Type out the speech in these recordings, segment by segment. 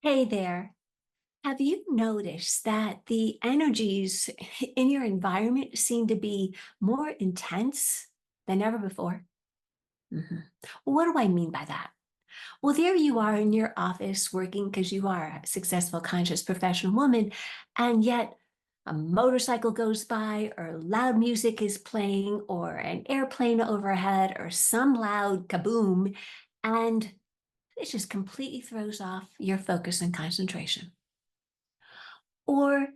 Hey there. Have you noticed that the energies in your environment seem to be more intense than ever before? Mhm. What do I mean by that? Well, there you are in your office working because you are a successful, conscious, professional woman, and yet a motorcycle goes by, or loud music is playing, or an airplane overhead, or some loud kaboom, and it just completely throws off your focus and concentration. Or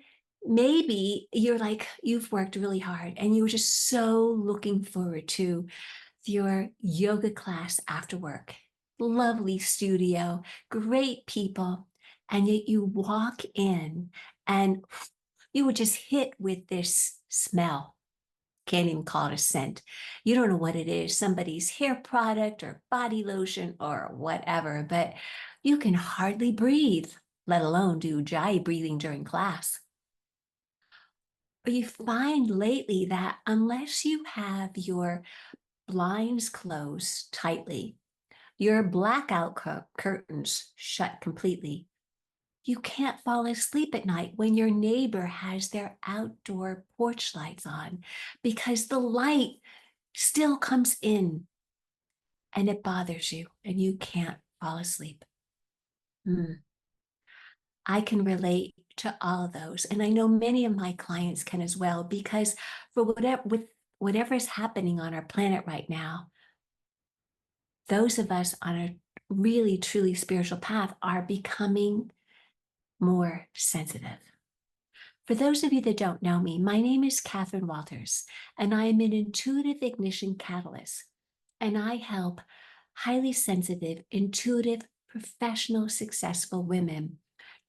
maybe you're like, you've worked really hard and you were just so looking forward to your yoga class after work. Lovely studio, great people. And yet you walk in and you were just hit with this smell. Can't even call it a scent. You don't know what it is, somebody's hair product or body lotion or whatever, but you can hardly breathe, let alone do jai breathing during class. But you find lately that unless you have your blinds closed tightly, your blackout curtains shut completely, you can't fall asleep at night when your neighbor has their outdoor porch lights on because the light still comes in and it bothers you and you can't fall asleep. Hmm. I can relate to all of those. And I know many of my clients can as well, because for whatever is happening on our planet right now, those of us on a really truly spiritual path are becoming more sensitive. For those of you that don't know me, my name is Catherine Walters, and I am an intuitive ignition catalyst. And I help highly sensitive, intuitive, professional, successful women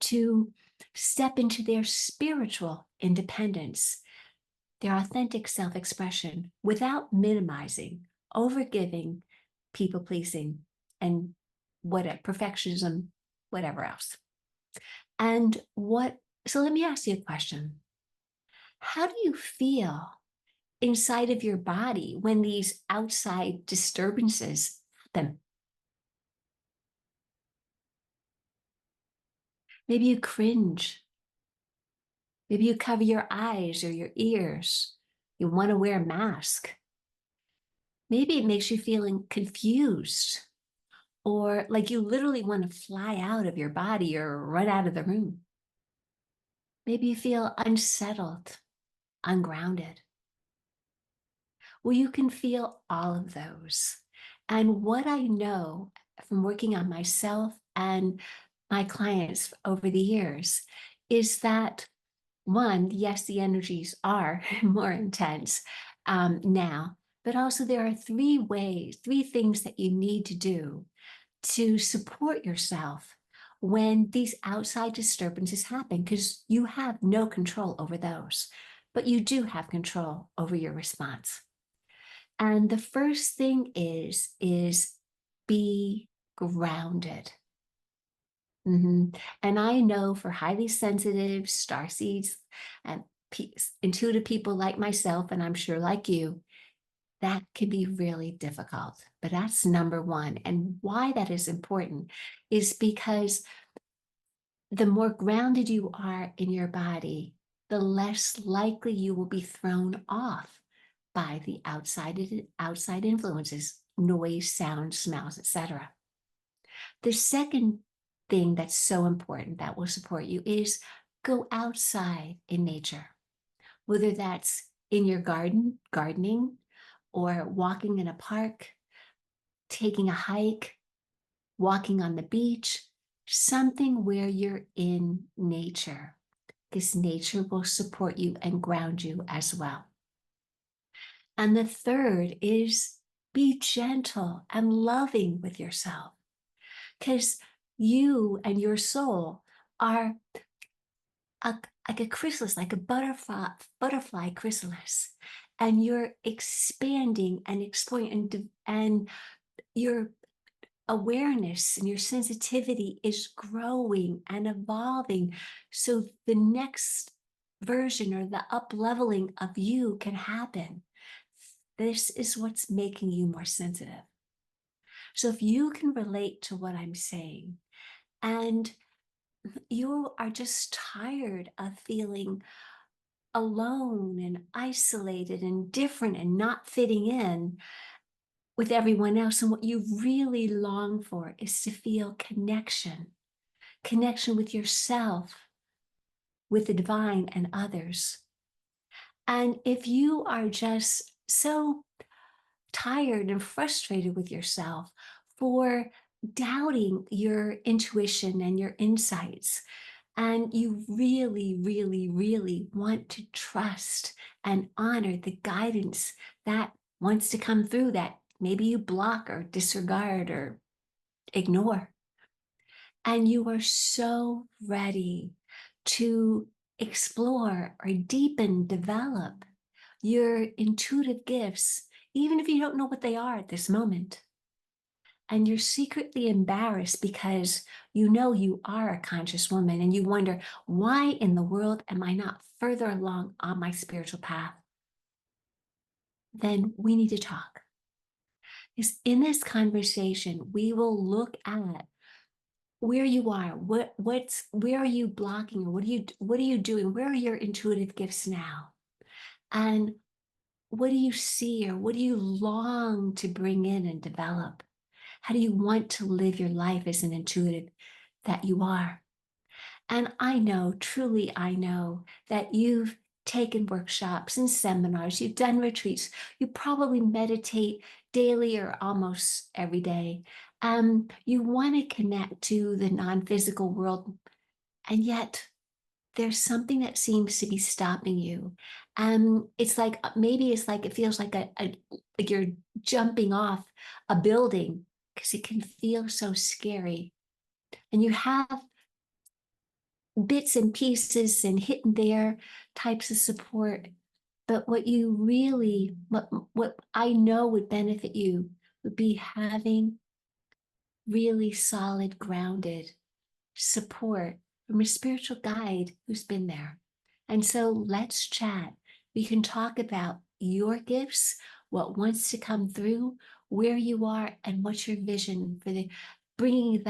to step into their spiritual independence, their authentic self expression without minimizing, overgiving, people pleasing, and what perfectionism, whatever else. And so let me ask you a question. How do you feel inside of your body when these outside disturbances happen? Maybe you cringe. Maybe you cover your eyes or your ears. You want to wear a mask. Maybe it makes you feeling confused or like you literally want to fly out of your body or run out of the room. Maybe you feel unsettled, ungrounded. Well, you can feel all of those. And what I know from working on myself and my clients over the years is that one, yes, the energies are more intense now, but also there are three things that you need to do to support yourself when these outside disturbances happen, because you have no control over those, but you do have control over your response. And the first thing is be grounded. And I know for highly sensitive star seeds and intuitive people like myself, and I'm sure like you, that can be really difficult. But that's number one. And why that is important is because the more grounded you are in your body, the less likely you will be thrown off by the outside influences, noise, sound, smells, etc. The second thing that's so important that will support you is go outside in nature, whether that's in your gardening, or walking in a park, taking a hike, walking on the beach, something where you're in nature, because nature will support you and ground you as well. And the third is be gentle and loving with yourself, because you and your soul are like a chrysalis, like a butterfly chrysalis, and you're expanding and exploring, and your awareness and your sensitivity is growing and evolving. So the next version or the up leveling of you can happen. This is what's making you more sensitive. So if you can relate to what I'm saying, and you are just tired of feeling alone and isolated and different and not fitting in with everyone else. And what you really long for is to feel connection, connection with yourself, with the divine and others. And if you are just so tired and frustrated with yourself for doubting your intuition and your insights, and you really, really, really want to trust and honor the guidance that wants to come through that maybe you block or disregard or ignore. And you are so ready to explore or deepen, develop your intuitive gifts, even if you don't know what they are at this moment. And you're secretly embarrassed because you know you are a conscious woman and you wonder, why in the world am I not further along on my spiritual path? Then we need to talk. Because in this conversation, we will look at where you are, where are you blocking, or what are you doing? Where are your intuitive gifts now? And what do you see, or what do you long to bring in and develop? How do you want to live your life as an intuitive that you are? And I know, truly, I know that you've taken workshops and seminars, you've done retreats, you probably meditate daily or almost every day. You want to connect to the non physical world, and yet there's something that seems to be stopping you. It's like maybe it's like it feels like like you're jumping off a building because it can feel so scary. And you have bits and pieces and hidden there types of support. But what you really, what I know would benefit you would be having really solid, grounded support from a spiritual guide who's been there. And so let's chat. We can talk about your gifts, what wants to come through, where you are, and what's your vision for the bringing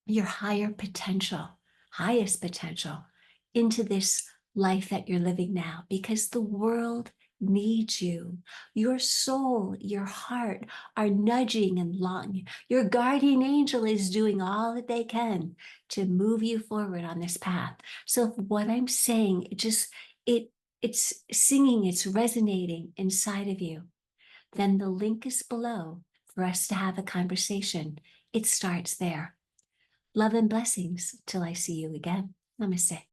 your higher potential, highest potential into this life that you're living now, because the world needs you. Your soul, your heart are nudging and longing. Your guardian angel is doing all that they can to move you forward on this path. So what I'm saying, it's singing, it's resonating inside of you. Then the link is below for us to have a conversation. It starts there. Love and blessings till I see you again. Namaste.